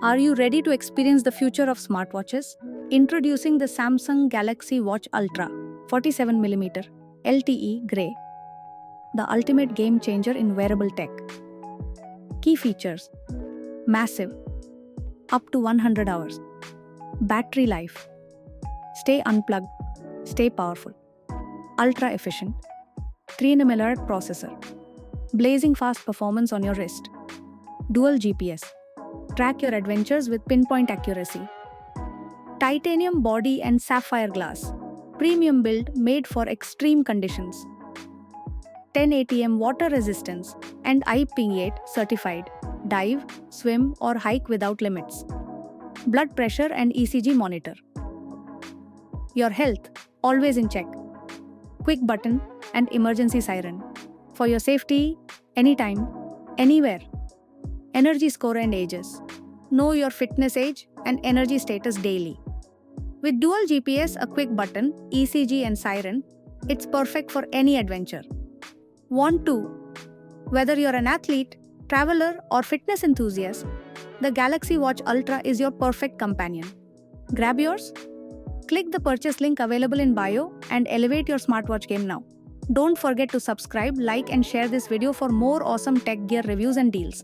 Are you ready to experience the future of smartwatches? Introducing the Samsung Galaxy Watch Ultra 47mm LTE Grey, the ultimate game changer in wearable tech. Key features: massive, up to 100 hours. Battery life: stay unplugged, stay powerful. Ultra efficient, 3nm processor. Blazing fast performance on your wrist. Dual GPS. Track your adventures with pinpoint accuracy. Titanium body and sapphire glass. Premium build made for extreme conditions. 10 ATM water resistance and IP8 certified. Dive, swim or hike without limits. Blood pressure and ECG monitor. Your health always in check. Quick button and emergency siren. For your safety, anytime, anywhere. Energy score and ages. Know your fitness age and energy status daily. With dual GPS, a quick button, ECG and siren, it's perfect for any adventure. Want to? Whether you're an athlete, traveler or fitness enthusiast, the Galaxy Watch Ultra is your perfect companion. Grab yours? Click the purchase link available in bio and elevate your smartwatch game now. Don't forget to subscribe, like and share this video for more awesome tech gear reviews and deals.